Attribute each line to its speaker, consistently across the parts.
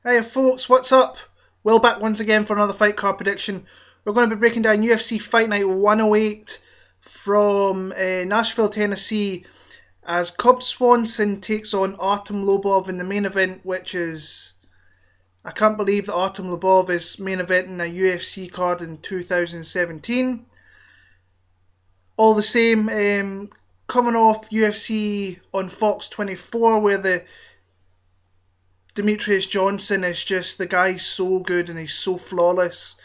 Speaker 1: Hey folks, what's up? Will back once again for another fight card prediction. We're going to be breaking down UFC Fight Night 108 from Nashville, Tennessee, as Cub Swanson takes on Artem Lobov in the main event, which is... I can't believe that Artem Lobov is main eventing a UFC card in 2017. All the same, coming off UFC on Fox 24, where the Demetrius Johnson is just, the guy's so good and he's so flawless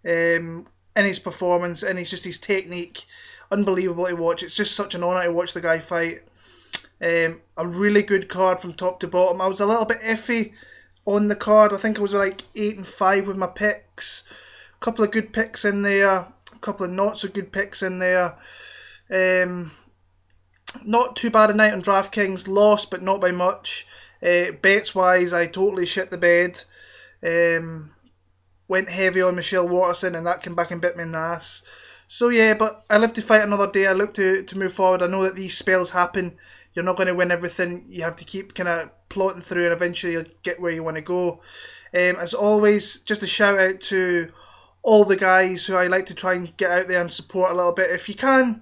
Speaker 1: in his performance, and he's just, his technique, unbelievable to watch. It's just such an honour to watch the guy fight. A really good card from top to bottom. I was a little bit iffy on the card. I think I was like 8 and 5 with my picks. A couple of good picks in there, a couple of not so good picks in there. Not too bad a night on DraftKings. Lost, but not by much. Bets wise, I totally shit the bed. Went heavy on Michelle Waterson, and that came back and bit me in the ass. So yeah, but I live to fight another day. I look to move forward. I know that these spells happen. You're not going to win everything. You have to keep kind of plotting through, and eventually you'll get where you want to go. As always, just a shout out to all the guys who I like to try and get out there and support a little bit. If you can,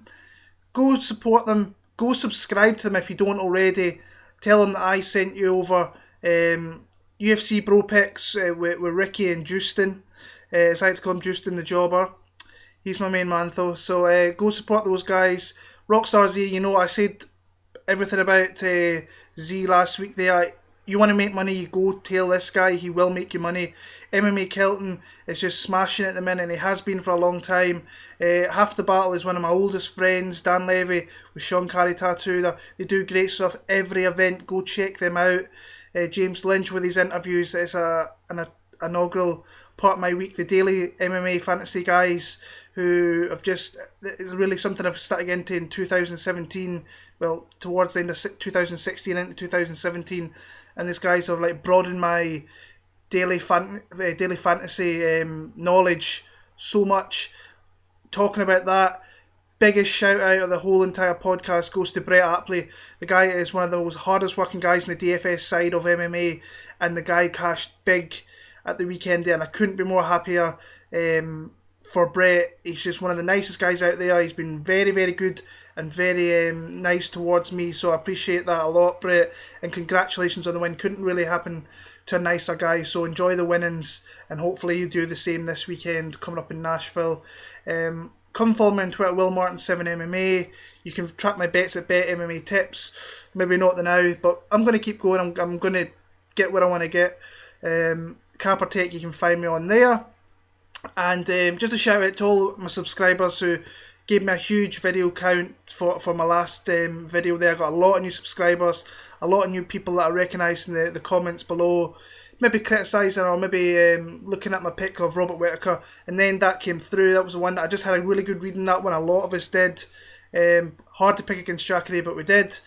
Speaker 1: go support them. Go subscribe to them if you don't already. Tell them that I sent you over UFC Bro Picks with Ricky and Dustin. I like to call him Dustin the Jobber. He's my main man though. So go support those guys. Rockstar Z, you know I said everything about Z last week there. You want to make money, you go tail this guy. He will make you money. MMA Kelton is just smashing at the minute, and he has been for a long time. Half the Battle is one of my oldest friends, Dan Levy with Sean Carey Tattoo. They do great stuff every event. Go check them out. James Lynch with his interviews is an inaugural part of my week. The daily MMA fantasy guys who have just, it's really something I've started getting into in 2017. Well, towards the end of 2016 into 2017, and these guys have like broadened my daily fantasy knowledge so much. Talking about that, biggest shout out of the whole entire podcast goes to Brett Apley. The guy is one of the most hardest working guys in the DFS side of MMA, and the guy cashed big at the weekend there, and I couldn't be more happier for Brett. He's just one of the nicest guys out there. He's been very, very good and very nice towards me, so I appreciate that a lot, Brett, and congratulations on the win. Couldn't really happen to a nicer guy, so enjoy the winnings, and hopefully you do the same this weekend coming up in Nashville. Come follow me on Twitter, WillMartin7MMA. You can track my bets at Bet MMA Tips. Maybe not the now, but I'm going to keep going. I'm going to get where I want to get. Cap or Take, you can find me on there. And just a shout out to all my subscribers who gave me a huge video count for my last video there. I got a lot of new subscribers, a lot of new people that I recognise in the comments below, maybe criticising or maybe looking at my pick of Robert Whittaker, and then that came through. That was the one that I just had a really good reading that one. A lot of us did. Hard to pick against Jacare, but we did.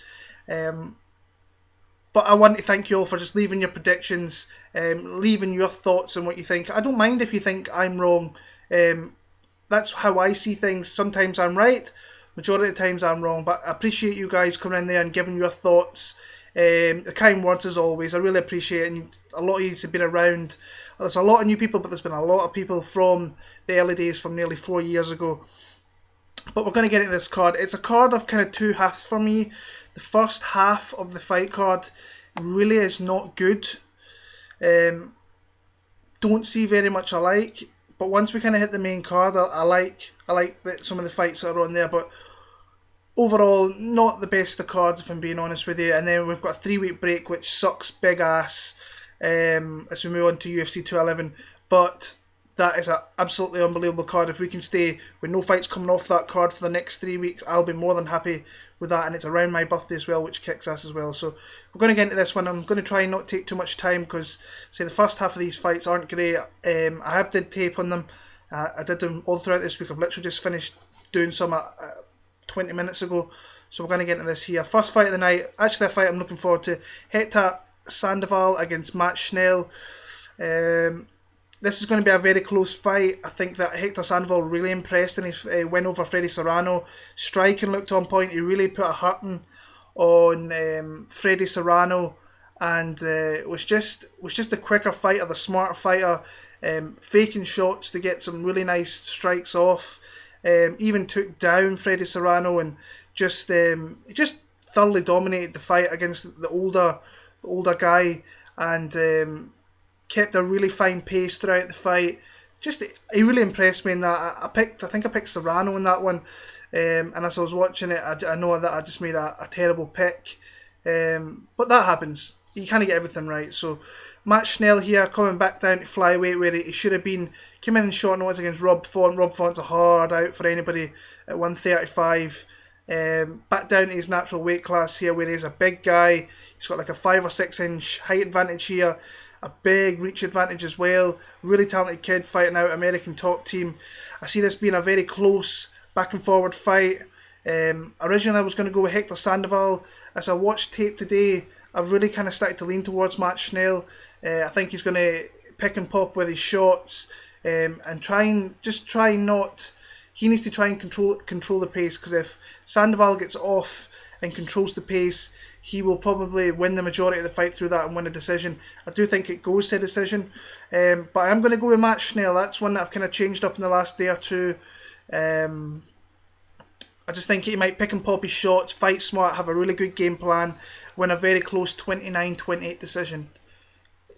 Speaker 1: But I want to thank you all for just leaving your predictions, leaving your thoughts on what you think. I don't mind if you think I'm wrong. That's how I see things. Sometimes I'm right, majority of the times I'm wrong. But I appreciate you guys coming in there and giving your thoughts. The kind words as always. I really appreciate it. And a lot of you have been around. There's a lot of new people, but there's been a lot of people from the early days from nearly 4 years ago. But we're going to get into this card. It's a card of kind of two halves for me. The first half of the fight card really is not good. Don't see very much I like. But once we kind of hit the main card, I like some of the fights that are on there. But overall, not the best of cards, if I'm being honest with you. And then we've got a 3-week break, which sucks big ass as we move on to UFC 211. But that is an absolutely unbelievable card. If we can stay with no fights coming off that card for the next 3 weeks, I'll be more than happy with that. And it's around my birthday as well, which kicks ass as well. So we're going to get into this one. I'm going to try and not take too much time because, say, the first half of these fights aren't great. I have did tape on them. I did them all throughout this week. I've literally just finished doing some 20 minutes ago. So we're going to get into this here. First fight of the night. Actually, a fight I'm looking forward to. Hector Sandoval against Matt Schnell. This is going to be a very close fight. I think that Hector Sandoval really impressed in his win over Freddie Serrano. Striking looked on point. He really put a hurting on Freddie Serrano.
Speaker 2: and was just the quicker fighter, the smarter fighter, faking shots to get some really nice strikes off. Even took down Freddie Serrano and just thoroughly dominated the fight against the older guy, and kept a really fine pace throughout the fight. He really impressed me in that. I think I picked Serrano in that one, and as I was watching it, I know that I just made a terrible pick, but that happens. You kind of get everything right. So Matt Schnell here coming back down to flyweight where he should have been. Came in short notice against Rob Font. Rob Font's a hard out for anybody at 135. Back down to his natural weight class here where he's a big guy. He's got like a 5 or 6 inch height advantage here, a big reach advantage as well. Really talented kid fighting out American top team. I see this being a very close back and forward fight. Originally I was going to go with Hector Sandoval. As I watched tape today, I've really kind of started to lean towards Matt Schnell. I think he's going to pick and pop with his shots, and he needs to try and control the pace, because if Sandoval gets off and controls the pace, he will probably win the majority of the fight through that and win a decision. I do think it goes to a decision, but I'm going to go with Matt Schnell. That's one that I've kind of changed up in the last day or two. I just think he might pick and pop his shots, fight smart, have a really good game plan, win a very close 29-28 decision.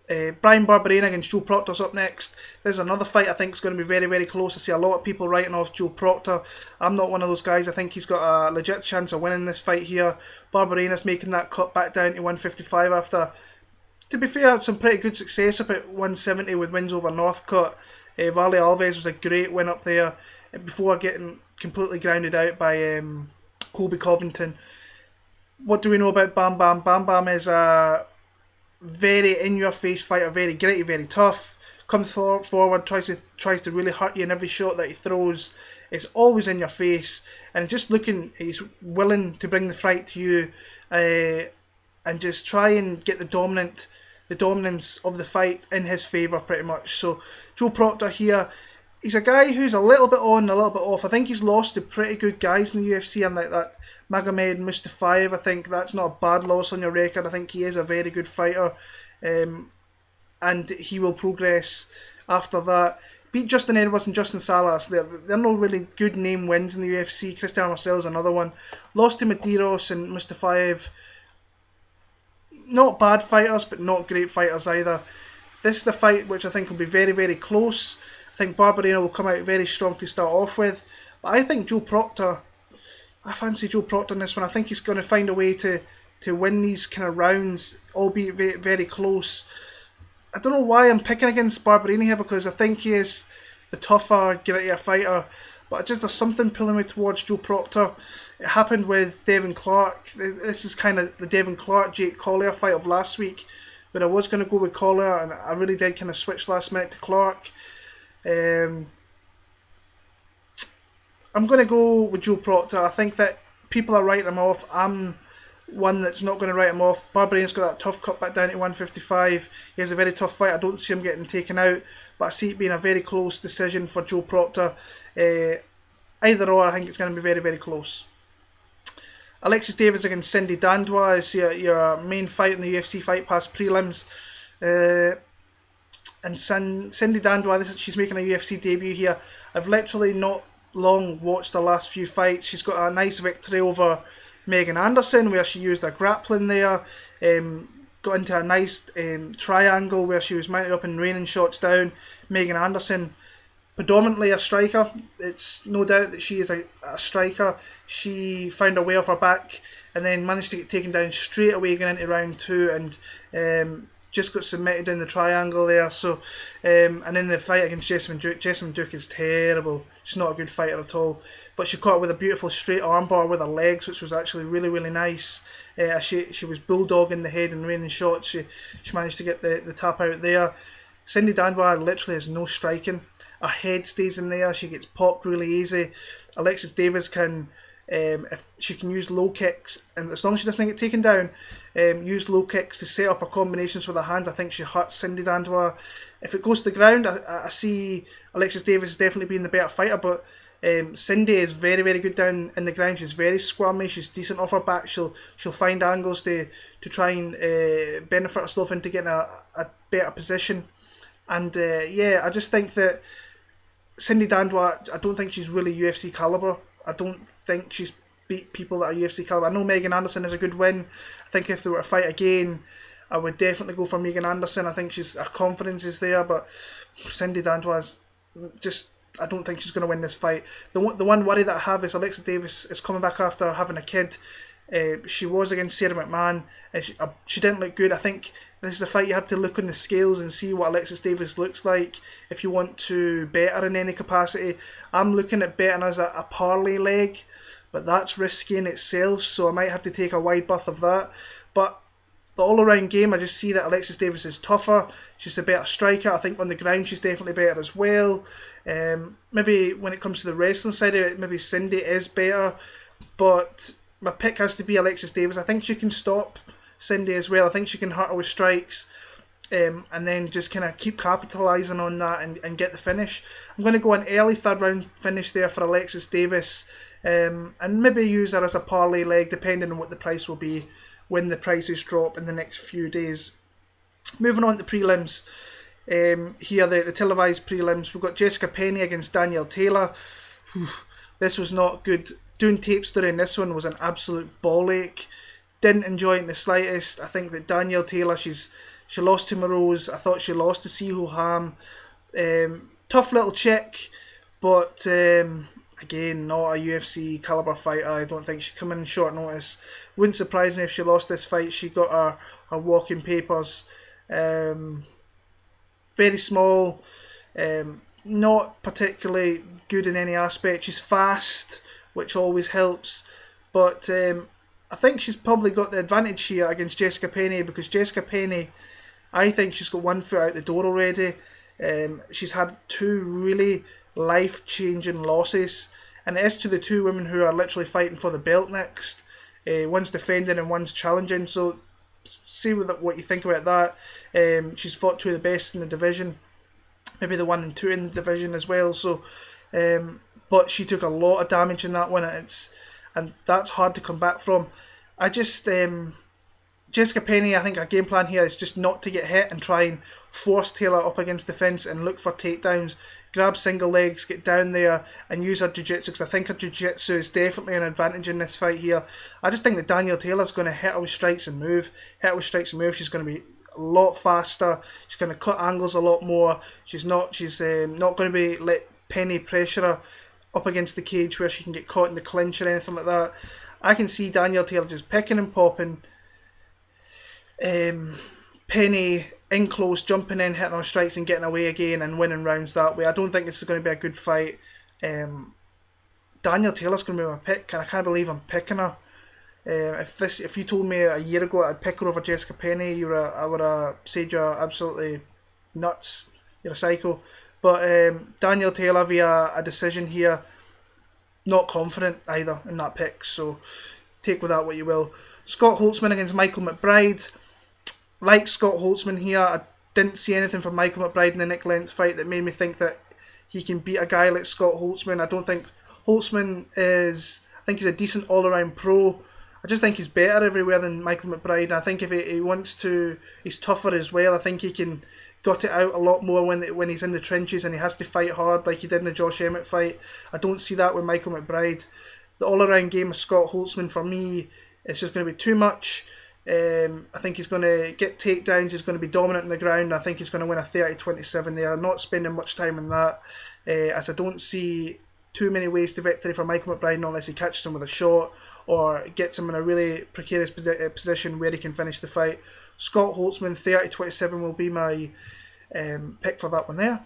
Speaker 2: Bryan Barberena against Joe Proctor's up next. There's another fight I think is going to be very, very close. I see a lot of people writing off Joe Proctor. I'm not one of those guys. I think he's got a legit chance of winning this fight here. Barberena's making that cut back down to 155 after, to be fair, had some pretty good success up at 170 with wins over Northcutt. Vale Alves was a great win up there before getting completely grounded out by Colby Covington. What do we know about Bam Bam? Bam Bam is a very in-your-face fighter, very gritty, very tough. Comes forward, tries to really hurt you in every shot that he throws. It's always in your face, and just looking, he's willing to bring the fight to you, and just try and get the dominance of the fight in his favour, pretty much. So Joe Proctor here, he's a guy who's a little bit on, a little bit off. I think he's lost to pretty good guys in the UFC, and like that Magomed Mustafayev, I think that's not a bad loss on your record. I think he is a very good fighter, and he will progress after that. Beat Justin Edwards and Justin Salas. They're no really good name wins in the UFC. Cristiano Marcel's another one. Lost to Medeiros and Mustafayev. Not bad fighters, but not great fighters either. This is the fight which I think will be very, very close. I think Barberena will come out very strong to start off with. But I think I fancy Joe Proctor in this one. I think he's going to find a way to win these kind of rounds, albeit very, very close. I don't know why I'm picking against Barberena here, because I think he is the tougher, grittier fighter. But there's something pulling me towards Joe Proctor. It happened with Devin Clark. This is kind of the Devin Clark-Jake Collier fight of last week, where I was going to go with Collier, and I really did kind of switch last minute to Clark. I'm going to go with Joe Proctor. I think that people are writing him off. I'm one that's not going to write him off. Barberena's got that tough cut back down to 155. He has a very tough fight. I don't see him getting taken out, but I see it being a very close decision for Joe Proctor. Either or, I think it's going to be very, very close. Alexis Davis against Cindy Dandois is your main fight in the UFC Fight Pass prelims. And Cindy Dandois, she's making a UFC debut here. I've literally not long watched her last few fights. She's got a nice victory over Megan Anderson, where she used her grappling there. Got into a nice triangle where she was mounted up and raining shots down. Megan Anderson, predominantly a striker. It's no doubt that she is a striker. She found a way off her back and then managed to get taken down straight away going into round 2, and just got submitted in the triangle there. So, and in the fight against Jessamine Duke is terrible. She's not a good fighter at all. But she caught with a beautiful straight armbar with her legs, which was actually really, really nice. She was bulldogging the head and raining shots. She managed to get the tap out there. Cindy Dandois literally has no striking. Her head stays in there. She gets popped really easy. Alexis Davis can, if she can use low kicks, and as long as she doesn't get taken down, use low kicks to set up her combinations with her hands, I think she hurts Cindy Dandois. If it goes to the ground, I see Alexis Davis definitely being the better fighter, but Cindy is very, very good down in the ground. She's very squirmy. She's decent off her back. She'll find angles to try and benefit herself into getting a better position. And I just think that Cindy Dandois, I don't think she's really UFC caliber. I don't think she's beat people that are UFC caliber. I know Megan Anderson is a good win. I think if they were to fight again, I would definitely go for Megan Anderson. I think her confidence is there, but Cindy Dandois just, I don't think she's going to win this fight. The one worry that I have is Alexis Davis is coming back after having a kid. She was against Sarah McMahon. She didn't look good. I think this is a fight you have to look on the scales and see what Alexis Davis looks like if you want to bet her in any capacity. I'm looking at betting as a parlay leg, but that's risky in itself, so I might have to take a wide berth of that. But the all-around game, I just see that Alexis Davis is tougher. She's a better striker. I think on the ground she's definitely better as well. Maybe when it comes to the wrestling side of it, maybe Cindy is better, but my pick has to be Alexis Davis. I think she can stop Cindy as well. I think she can hurt her with strikes, and then just kind of keep capitalising on that and get the finish. I'm going to go an early third round finish there for Alexis Davis, and maybe use her as a parlay leg depending on what the price will be when the prices drop in the next few days. Moving on to prelims. Here, the televised prelims, we've got Jessica Penne against Danielle Taylor. This was not good. Doing tapes during this one was an absolute ball ache. Didn't enjoy it in the slightest. I think that Danielle Taylor, she lost to Morose. I thought she lost to Siho Ham. Tough little chick, but again, not a UFC caliber fighter. I don't think she'd come in short notice. Wouldn't surprise me if she lost this fight. She got her walking papers. Very small, not particularly good in any aspect. She's fast, which always helps, but I think she's probably got the advantage here against Jessica Penne, because Jessica Penne, I think she's got one foot out the door already. She's had two really life-changing losses, and it is to the two women who are literally fighting for the belt next. One's defending and one's challenging, so see what you think about that. She's fought two of the best in the division, maybe the 1 and 2 in the division as well, so but she took a lot of damage in that one, and that's hard to come back from. I just Jessica Penne, I think her game plan here is just not to get hit and try and force Taylor up against the fence and look for takedowns, grab single legs, get down there and use her jiu-jitsu, because I think her jiu-jitsu is definitely an advantage in this fight here. I just think that Danielle Taylor's going to hit her with strikes and move. She's going to be a lot faster. She's going to cut angles a lot more. She's not going to be let Penne pressure her up against the cage where she can get caught in the clinch or anything like that. I can see Danielle Taylor just picking and popping, Penne in close, jumping in, hitting her strikes and getting away again and winning rounds that way. I don't think this is going to be a good fight. Danielle Taylor's going to be my pick, and I can't believe I'm picking her. If you told me a year ago I'd pick her over Jessica Penne, I would have said you're absolutely nuts. You're a psycho. But Danielle Taylor via a decision here, not confident either in that pick, so take with that what you will. Scott Holtzman against Michael McBride. Like Scott Holtzman here, I didn't see anything from Michael McBride in the Nick Lentz fight that made me think that he can beat a guy like Scott Holtzman. I don't think Holtzman is... I think he's a decent all-around pro. I just think he's better everywhere than Michael McBride. I think if he wants to... He's tougher as well. I think he can gut it out a lot more when he's in the trenches and he has to fight hard like he did in the Josh Emmett fight. I don't see that with Michael McBride. The all-around game of Scott Holtzman, for me, it's just going to be too much. I think he's going to get takedowns, he's going to be dominant on the ground. I think he's going to win a 30-27 there. I'm not spending much time on that, as I don't see too many ways to victory for Michael McBride unless he catches him with a shot or gets him in a really precarious position where he can finish the fight. Scott Holtzman 30-27 will be my pick for that one there.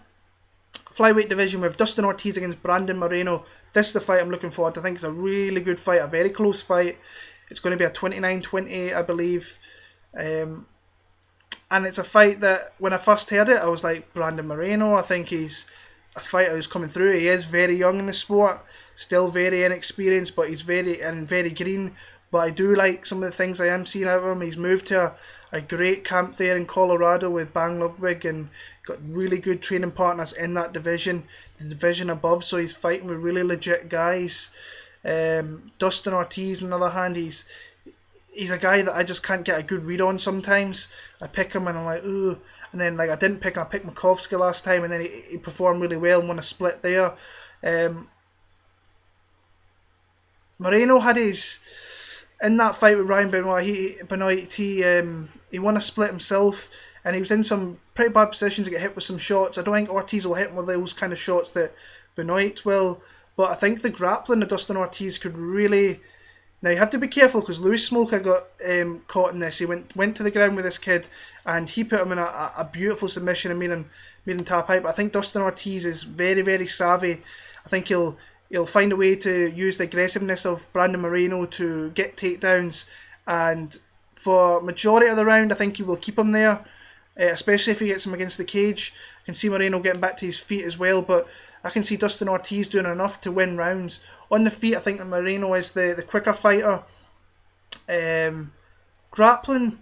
Speaker 2: Flyweight division with Dustin Ortiz against Brandon Moreno. This is the fight I'm looking forward to. I think it's a really good fight, a very close fight. It's going to be a 29-28, I believe. And it's a fight that, when I first heard it, I was like, Brandon Moreno, I think he's a fighter who's coming through. He is very young in the sport, still very inexperienced, but he's very green. But I do like some of the things I am seeing out of him. He's moved to a great camp there in Colorado with Bang Ludwig, and got really good training partners in that division, the division above, so he's fighting with really legit guys. Dustin Ortiz, on the other hand, he's a guy that I just can't get a good read on sometimes. I pick him and I'm like, ooh. And then I didn't pick him, I picked Makovsky last time, and then he performed really well and won a split there. Moreno had his, in that fight with Ryan Benoit, he won a split himself, and he was in some pretty bad positions to get hit with some shots. I don't think Ortiz will hit him with those kind of shots that Benoit will, but I think the grappling of Dustin Ortiz could really... Now you have to be careful because Louis Smolka got caught in this. He went to the ground with this kid and he put him in a beautiful submission and made him tap out. But I think Dustin Ortiz is very, very savvy. I think he'll find a way to use the aggressiveness of Brandon Moreno to get takedowns, and for majority of the round I think he will keep him there, especially if he gets him against the cage. I can see Moreno getting back to his feet as well, but I can see Dustin Ortiz doing enough to win rounds. On the feet, I think that Moreno is the quicker fighter. Grappling,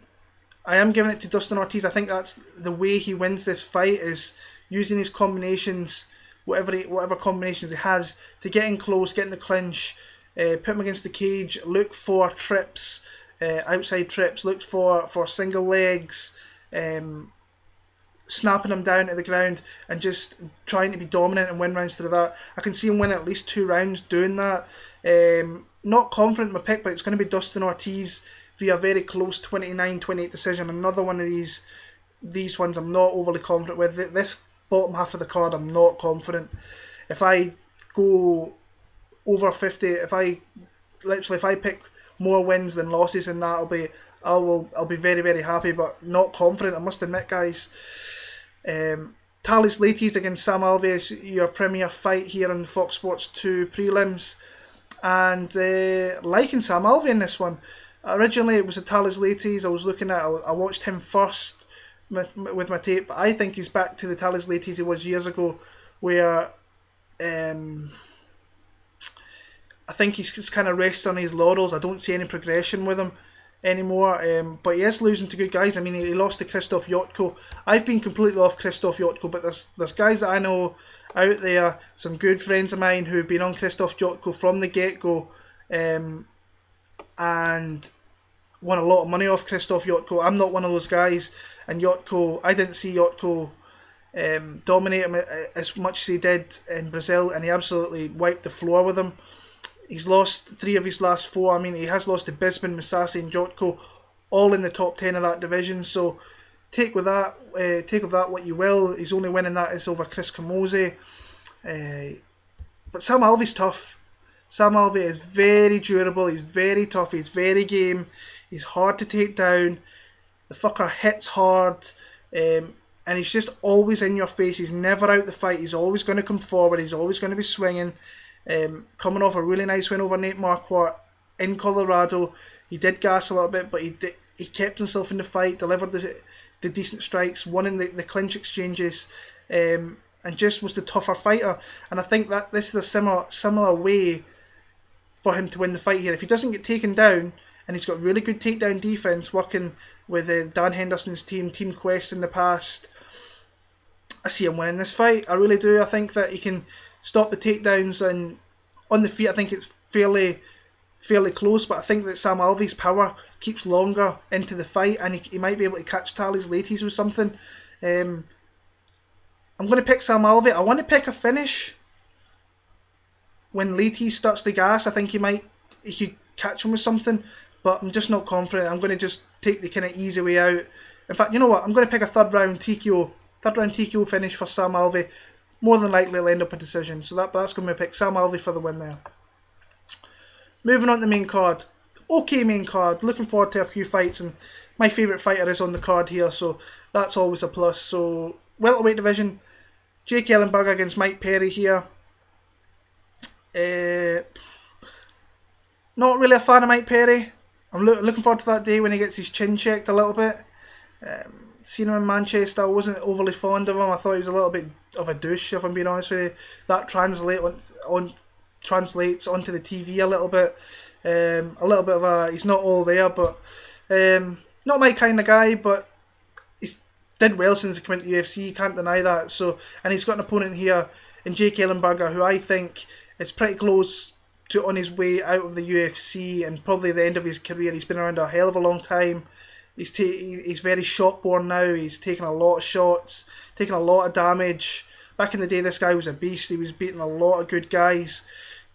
Speaker 2: I am giving it to Dustin Ortiz. I think that's the way he wins this fight, is using his combinations, whatever combinations he has, to get in close, get in the clinch, put him against the cage, look for trips, outside trips, look for single legs, snapping him down to the ground and just trying to be dominant and win rounds through that. I can see him win at least 2 rounds doing that. Not confident in my pick, but it's going to be Dustin Ortiz via a very close 29-28 decision. Another one of these ones I'm not overly confident with. This bottom half of the card I'm not confident. If I go over 50, if I pick more wins than losses in that, I'll be very, very happy, but not confident, I must admit, guys. Thales Leites against Sam Alvey is your premier fight here on Fox Sports 2 prelims, and liking Sam Alvey in this one. Originally it was a Thales Leites I watched him first with my tape, but I think he's back to the Thales Leites he was years ago, where I think he's just kind of rests on his laurels. I don't see any progression with him anymore, but he is losing to good guys. I mean, he lost to Krzysztof Jotko. I've been completely off Krzysztof Jotko, but there's guys that I know out there, some good friends of mine who've been on Krzysztof Jotko from the get-go, and won a lot of money off Krzysztof Jotko. I'm not one of those guys, and Jotko, I didn't see Jotko dominate him as much as he did in Brazil, and he absolutely wiped the floor with him. He's lost 3 of his last 4. I mean, he has lost to Bisman, Musasi and Jotko, all in the top 10 of that division. So take of that what you will. His only win in that is over Chris Camozzi. But Sam Alvey's tough. Sam Alvey is very durable. He's very tough. He's very game. He's hard to take down. The fucker hits hard. And he's just always in your face. He's never out the fight. He's always going to come forward. He's always going to be swinging. Coming off a really nice win over Nate Marquardt in Colorado, he did gas a little bit, but he kept himself in the fight, delivered the decent strikes, won in the clinch exchanges, and just was the tougher fighter. And I think that this is a similar way for him to win the fight here. If he doesn't get taken down, and he's got really good takedown defense working with Dan Henderson's Team Quest in the past, I see him winning this fight. I really do. I think that he can stop the takedowns, and on the feet I think it's fairly close, but I think that Sam Alvey's power keeps longer into the fight, and he might be able to catch Thales Leites with something. I'm going to pick Sam Alvey. I want to pick a finish when Leites starts to gas. I think he could catch him with something, but I'm just not confident. I'm going to just take the kind of easy way out. In fact, you know what? I'm going to pick a third round TKO finish for Sam Alvey. More than likely it'll end up a decision. So that's going to be a pick. Sam Alvey for the win there. Moving on to the main card. Okay main card. Looking forward to a few fights, and my favourite fighter is on the card here, so that's always a plus. So welterweight division. Jake Ellenberger against Mike Perry here. Not really a fan of Mike Perry. I'm looking forward to that day when he gets his chin checked a little bit. Seen him in Manchester, I wasn't overly fond of him. I thought he was a little bit of a douche, if I'm being honest with you. That translates onto the TV a little bit. A little bit of a, he's not all there, but
Speaker 1: Not my kind of guy, but he's did well since he came into the UFC. You can't deny that. So, and he's got an opponent here in Jake Ellenberger, who I think is pretty close to on his way out of the UFC and probably the end of his career. He's been around a hell of a long time. He's very shot-born now. He's taken a lot of shots, taken a lot of damage. Back in the day, this guy was a beast. He was beating a lot of good guys,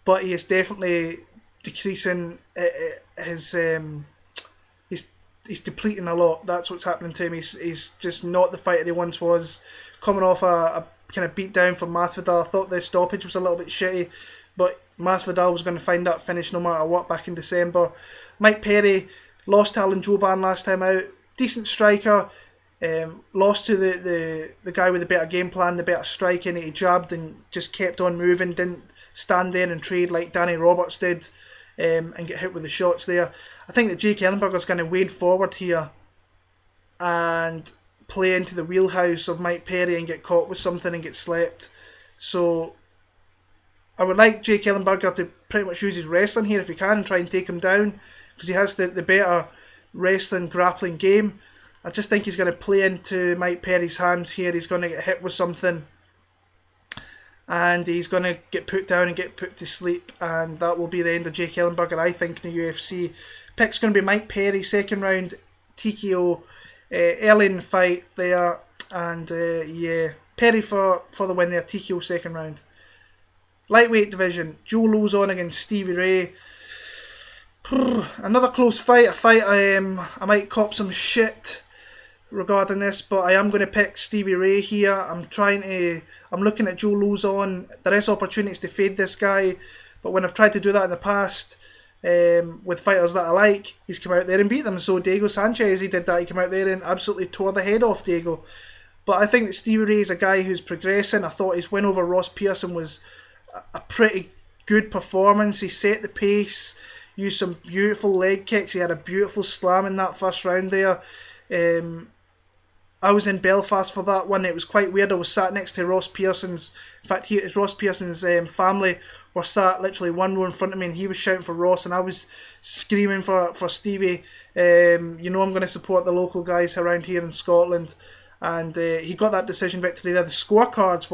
Speaker 1: but he is definitely decreasing his. He's depleting a lot. That's what's happening to him. He's just not the fighter he once was. Coming off a kind of beat down from Masvidal. I thought the stoppage was a little bit shitty, but Masvidal was going to find that finish no matter what back in December. Mike Perry lost to Alan Jouban last time out. Decent striker. Lost to the guy with the better game plan, the better striking. He jabbed and just kept on moving. Didn't stand there and trade like Danny Roberts did. And get hit with the shots there. I think that Jake Ellenberger's going to wade forward here and play into the wheelhouse of Mike Perry and get caught with something and get slept. So I would like Jake Ellenberger to pretty much use his wrestling here if he can and try and take him down, because he has the better wrestling grappling game. I just think he's going to play into Mike Perry's hands here. He's going to get hit with something and he's going to get put down and get put to sleep, and that will be the end of Jake Ellenberger, I think, in the UFC. Pick's going to be Mike Perry, second round, TKO, Ellen fight there, and Perry for the win there, TKO second round. Lightweight division, Joe Lauzon against Stevie Ray. Another close fight, a fight I might cop some shit regarding this, but I am going to pick Stevie Ray here. I'm looking at Joe Lauzon. There is opportunities to fade this guy, but when I've tried to do that in the past with fighters that I like, he's come out there and beat them. So Diego Sanchez, he did that. He came out there and absolutely tore the head off Diego. But I think that Stevie Ray is a guy who's progressing. I thought his win over Ross Pearson was a pretty good performance. He set the pace, used some beautiful leg kicks. He had a beautiful slam in that first round there. I was in Belfast for that one. It was quite weird. I was sat next to Ross Pearson's. In fact, Ross Pearson's family were sat literally one row in front of me, and he was shouting for Ross, and I was screaming for Stevie. I'm going to support the local guys around here in Scotland, and he got that decision victory there. The scorecards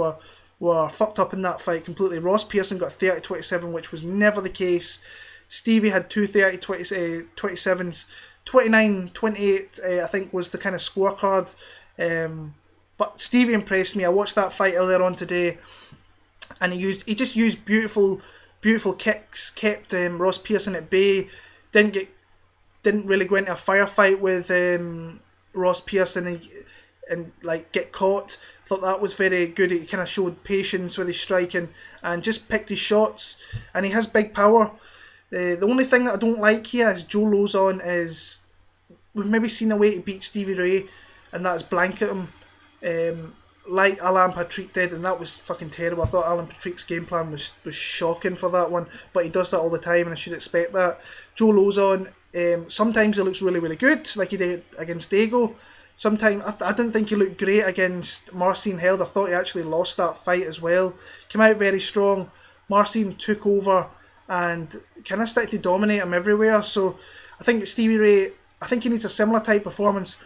Speaker 1: were fucked up in that fight completely. Ross Pearson got 30-27, which was never the case. Stevie had two 30-27s. 29-28, I think, was the kind of scorecard. But Stevie impressed me. I watched that fight earlier on today, and he just used beautiful kicks, kept Ross Pearson at bay. Didn't really go into a firefight with Ross Pearson and like get caught. Thought that was very good. He kind of showed patience with his striking and just picked his shots. And he has big power. The only thing that I don't like here is Joe Lauzon is, we've maybe seen a way to beat Stevie Ray, and that is blanket him, like Alan Patrick did, and that was fucking terrible. I thought Alan Patrick's game plan was shocking for that one, but he does that all the time, and I should expect that. Joe Lauzon, sometimes he looks really, really good, like he did against Diego. Sometimes I didn't think he looked great against Marcin Held. I thought he actually lost that fight as well. Came out very strong. Marcin took over and kind of started to dominate him everywhere. So I think Stevie Ray, I think he needs a similar type performance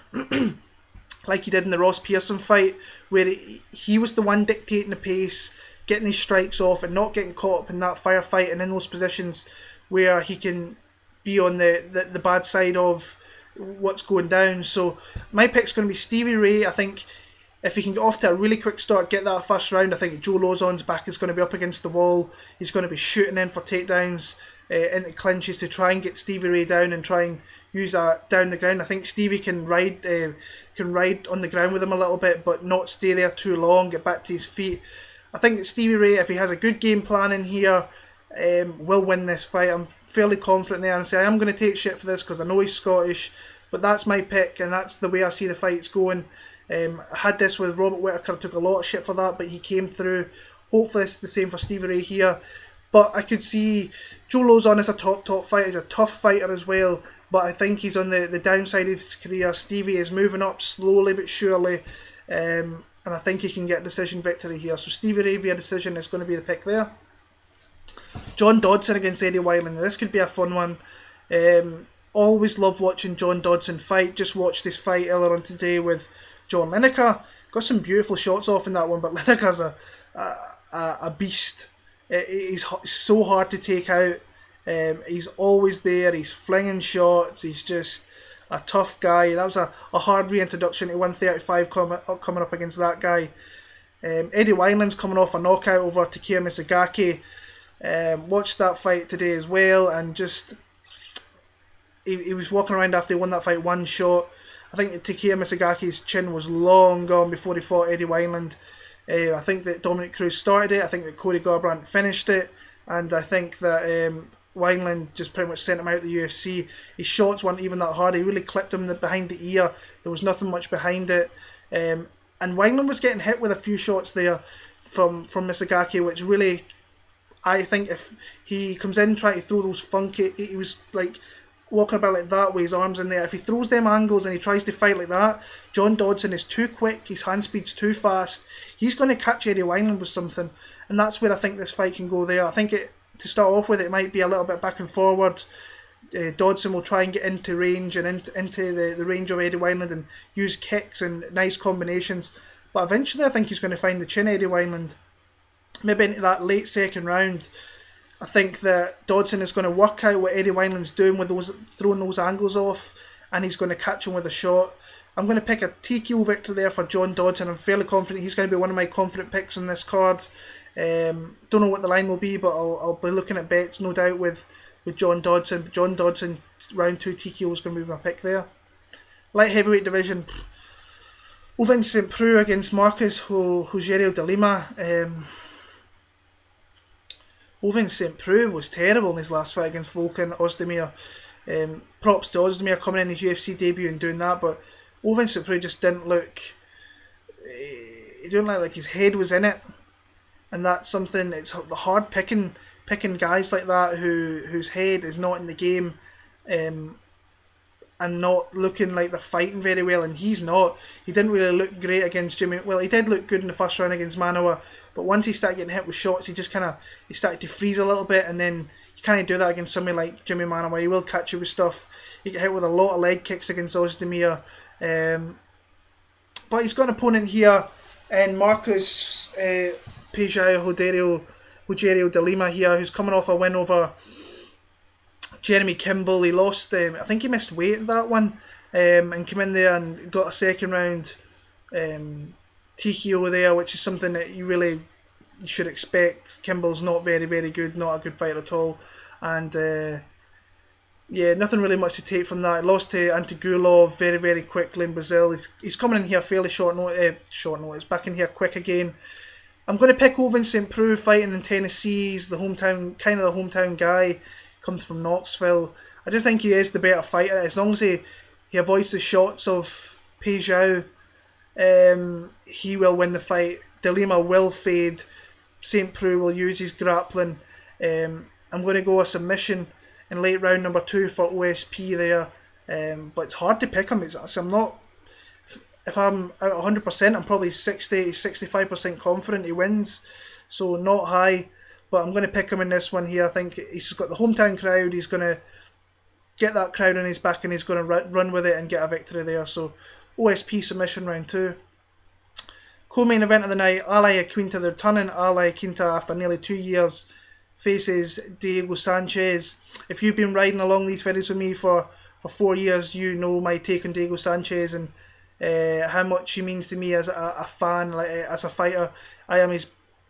Speaker 1: like he did in the Ross Pearson fight, where he was the one dictating the pace, getting his strikes off and not getting caught up in that firefight and in those positions where he can be on the bad side of what's going down. So my pick's going to be Stevie Ray. I think if he can get off to a really quick start, get that first round, I think Joe Lauzon's back is going to be up against the wall. He's going to be shooting in for takedowns into clinches to try and get Stevie Ray down and try and use that down the ground. I think Stevie can ride on the ground with him a little bit, but not stay there too long, get back to his feet. I think that Stevie Ray, if he has a good game plan in here, will win this fight. I'm fairly confident there, and say I am going to take shit for this because I know he's Scottish, but that's my pick and that's the way I see the fights going. I had this with Robert Whittaker, took a lot of shit for that, but he came through. Hopefully it's the same for Stevie Ray here. But I could see Joe Lauzon is a top fighter. He's a tough fighter as well, but I think he's on the downside of his career. Stevie is moving up slowly but surely, and I think he can get a decision victory here. So Stevie Ray via decision is going to be the pick there. John Dodson against Eddie Wineland. This could be a fun one.
Speaker 2: always love watching John Dodson fight. Just watched this fight earlier on today with John Lineker. Got some beautiful shots off in that one, but Lineker's a beast. He's so hard to take out. He's always there. He's flinging shots. He's just a tough guy. That was a hard reintroduction to 135 coming up against that guy. Eddie Wineland's coming off a knockout over Takeya Misagaki. Watched that fight today as well, and just he was walking around after he won that fight one shot. I think Takeya Misagaki's chin was long gone before he fought Eddie Wineland. I think that Dominic Cruz started it. I think that Cody Garbrandt finished it, and I think that Wineland just pretty much sent him out of the UFC. His shots weren't even that hard. He really clipped him behind the ear. There was nothing much behind it. And Wineland was getting hit with a few shots there from Misagaki, which really, I think if he comes in trying to throw those funky, he was like walking about like that with his arms in there. If he throws them angles and he tries to fight like that, John Dodson is too quick, his hand speed's too fast. He's going to catch Eddie Wineland with something, and that's where I think this fight can go there. I think to start off with, it might be a little bit back and forward. Dodson will try and get into range and into the range of Eddie Wineland and use kicks and nice combinations. But eventually I think he's going to find the chin Eddie Wineland. Maybe into that late second round, I think that Dodson is going to work out what Eddie Wineland's doing with throwing those angles off, and he's going to catch him with a shot. I'm going to pick a TKO victory there for John Dodson. I'm fairly confident he's going to be one of my confident picks on this card. Don't know what the line will be, but I'll be looking at bets no doubt with John Dodson. But John Dodson round 2 TKO is going to be my pick there. Light heavyweight division, Ovince St. Preux against Marcus Rogerio de Lima. Ovince St. Preux was terrible in his last fight against Volkan Ozdemir. Props to Ozdemir coming in his UFC debut and doing that, but Ovince St. Preux just didn't look. He didn't look like his head was in it, and that's something. It's hard picking guys like that whose head is not in the game, and not looking like they're fighting very well, and he's not. He didn't really look great against Jimmy. Well, he did look good in the first round against Manoa, but once he started getting hit with shots, he started to freeze a little bit, and then you can't do that against somebody like Jimmy Manoa. He will catch you with stuff. He get hit with a lot of leg kicks against Ozdemir, but he's got an opponent here, and Marcus Rogerio de Lima here, who's coming off a win over Jeremy Kimball. He lost, I think he missed weight in that one, and came in there and got a second round TKO there, which is something that you should expect. Kimball's not very, very good, not a good fighter at all, and nothing really much to take from that. He lost to Antigulov very, very quickly in Brazil. He's coming in here fairly short notice, back in here quick again. I'm going to pick Ovince St. Preux fighting in Tennessee. He's the hometown guy. Comes from Knoxville. I just think he is the better fighter. As long as he avoids the shots of Pei Zhao, he will win the fight. De Lima will fade. St. Preux will use his grappling. I'm going to go a submission in late round number 2 for OSP there. But it's hard to pick him. If I'm out 100%, I'm probably 60-65% confident he wins. So not high. But I'm going to pick him in this one here. I think he's got the hometown crowd. He's going to get that crowd on his back, and he's going to run with it and get a victory there. So OSP submission round 2. Co-main event of the night, Iaquinta. They're turning Iaquinta after nearly 2 years. Faces Diego Sanchez. If you've been riding along these videos with me for 4 years, you know my take on Diego Sanchez and how much he means to me as a fan, as a fighter.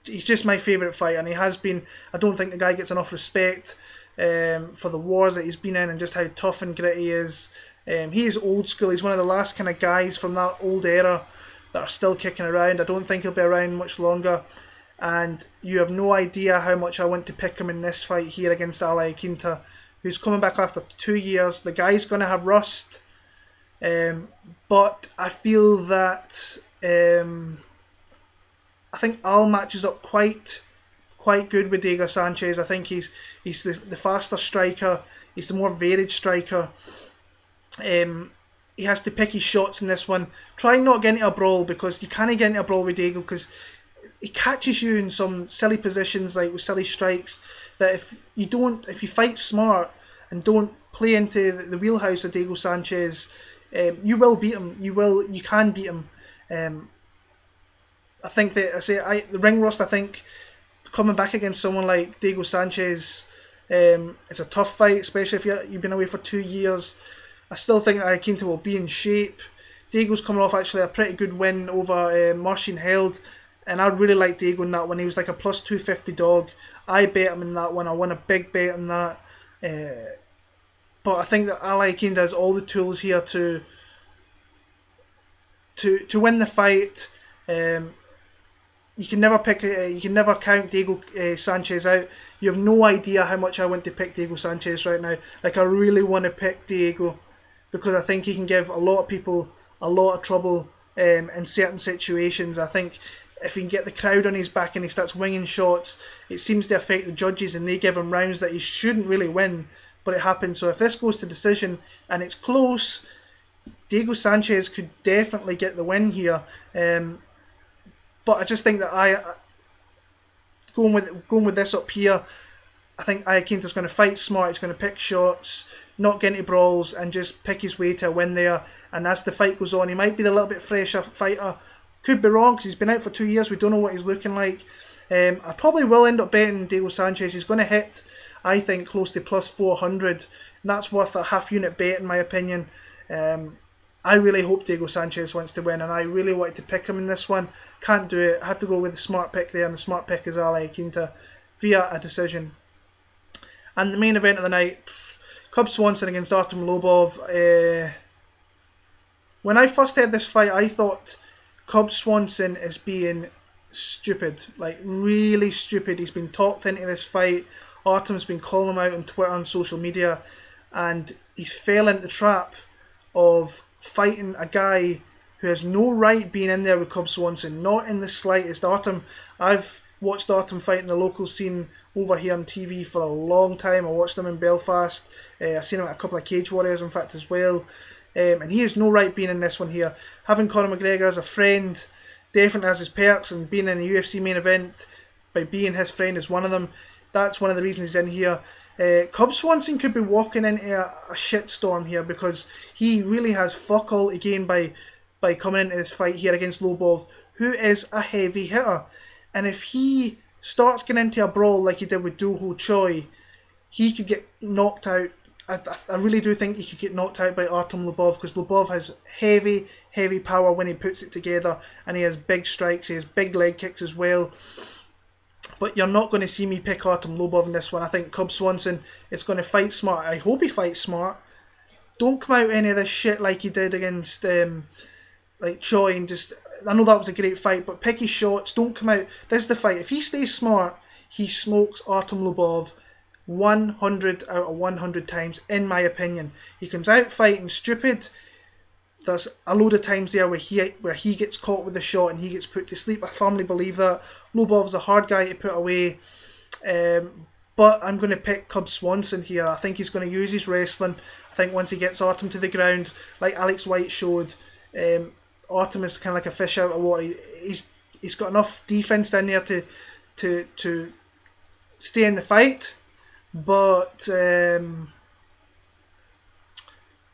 Speaker 2: He's just my favourite fighter, and he has been. I don't think the guy gets enough respect for the wars that he's been in and just how tough and gritty he is. He is old school. He's one of the last kind of guys from that old era that are still kicking around. I don't think he'll be around much longer, and you have no idea how much I want to pick him in this fight here against Iaquinta, who's coming back after 2 years. The guy's going to have rust, but I feel that I think Al matches up quite good with Diego Sanchez. I think he's the faster striker. He's the more varied striker. He has to pick his shots in this one. Try not get into a brawl, because you can't get into a brawl with Diego because he catches you in some silly positions, like with silly strikes, that if you fight smart and don't play into the wheelhouse of Diego Sanchez, you will beat him. You can beat him. I think that the ring rust. I think coming back against someone like Diego Sanchez, it's a tough fight, especially if you've been away for 2 years. I still think Iaquinta will be in shape. Diego's coming off actually a pretty good win over Marcin Held, and I really like Diego in that one. He was like a plus 250 dog. I bet him in that one. I won a big bet on that. But I think that Iaquinta has all the tools here to win the fight. You can never count Diego Sanchez out. You have no idea how much I want to pick Diego Sanchez right now. Like, I really want to pick Diego because I think he can give a lot of people a lot of trouble in certain situations. I think if he can get the crowd on his back and he starts winging shots, it seems to affect the judges and they give him rounds that he shouldn't really win, but it happens. So if this goes to decision and it's close, Diego Sanchez could definitely get the win here. But I just think that going with this up here, I think Iaquinta's going to fight smart. He's going to pick shots, not get into brawls, and just pick his way to a win there. And as the fight goes on, he might be the little bit fresher fighter. Could be wrong because he's been out for 2 years. We don't know what he's looking like. I probably will end up betting Diego Sanchez. He's going to hit, I think, close to plus 400. And that's worth a half unit bet in my opinion. I really hope Diego Sanchez wants to win, and I really wanted to pick him in this one. Can't do it. I have to go with the smart pick there, and the smart pick is Iaquinta via a decision. And the main event of the night, Cub Swanson against Artem Lobov. When I first heard this fight, I thought Cub Swanson is being stupid, like really stupid. He's been talked into this fight. Artem's been calling him out on Twitter and social media, and he's fell into the trap of fighting a guy who has no right being in there with Cub Swanson, not in the slightest. I've watched Artem fight in the local scene over here on TV for a long time. I watched him in Belfast. I've seen him at a couple of Cage Warriors, in fact, as well. And he has no right being in this one here. Having Conor McGregor as a friend definitely has his perks, and being in a UFC main event by being his friend is one of them. That's one of the reasons he's in here. Cub Swanson could be walking into a shitstorm here because he really has fuck all to gain by coming into this fight here against Lobov, who is a heavy hitter. And if he starts getting into a brawl like he did with Do Ho Choi, he could get knocked out. I really do think he could get knocked out by Artem Lobov because Lobov has heavy, heavy power when he puts it together, and he has big strikes, he has big leg kicks as well. But you're not going to see me pick Artem Lobov in this one. I think Cub Swanson is going to fight smart. I hope he fights smart. Don't come out any of this shit like he did against like Choi and just... I know that was a great fight, but pick his shots. Don't come out... This is the fight. If he stays smart, he smokes Artem Lobov 100 out of 100 times, in my opinion. He comes out fighting stupid. There's a load of times there where he gets caught with a shot and he gets put to sleep. I firmly believe that. Lobov's a hard guy to put away. But I'm going to pick Cub Swanson here. I think he's going to use his wrestling. I think once he gets Artem to the ground, like Alex White showed, Artem is kind of like a fish out of water. He's got enough defense down there to stay in the fight, but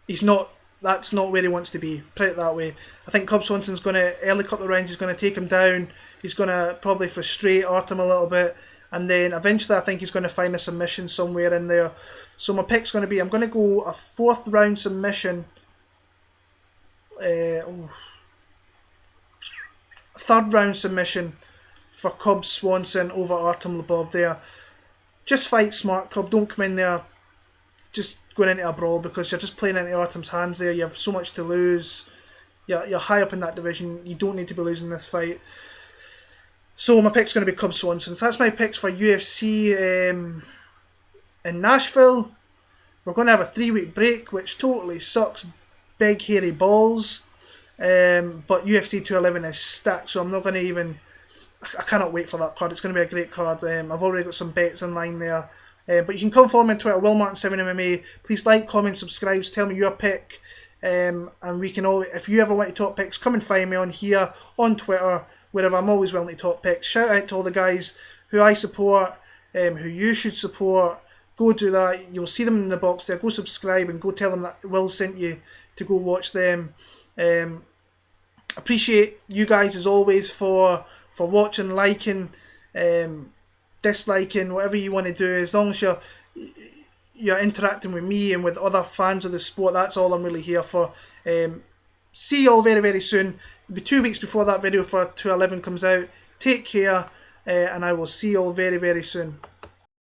Speaker 2: he's not. That's not where he wants to be. Put it that way. I think Cub Swanson's going to, early couple of rounds, he's going to take him down. He's going to probably frustrate Artem a little bit. And then eventually I think he's going to find a submission somewhere in there. So my pick's going to be, I'm going to go a 4th round submission. 3rd round submission for Cub Swanson over Artem Lobov there. Just fight smart, Cub. Don't come in there just going into a brawl because you're just playing into Artem's hands there. You have so much to lose. You're high up in that division. You don't need to be losing this fight. So my pick's going to be Cub Swanson. So that's my picks for UFC in Nashville. We're going to have a 3-week break, which totally sucks big hairy balls. But UFC 211 is stacked, so I'm not going to even... I cannot wait for that card. It's going to be a great card. I've already got some bets in line there. But you can come follow me on Twitter, WillMartin7MMA. Please like, comment, subscribe, tell me your pick. And we can all, if you ever want to talk picks, come and find me on here, on Twitter, wherever. I'm always willing to talk picks. Shout out to all the guys who I support, who you should support. go do that. You'll see them in the box there. Go subscribe and go tell them that Will sent you to go watch them. Appreciate you guys as always for watching, liking, disliking, whatever you want to do. As long as you're interacting with me and with other fans of the sport, that's all I'm really here for. See you all very, very soon. It'll be 2 weeks before that video for 211 comes out. Take care, and I will see you all very, very soon.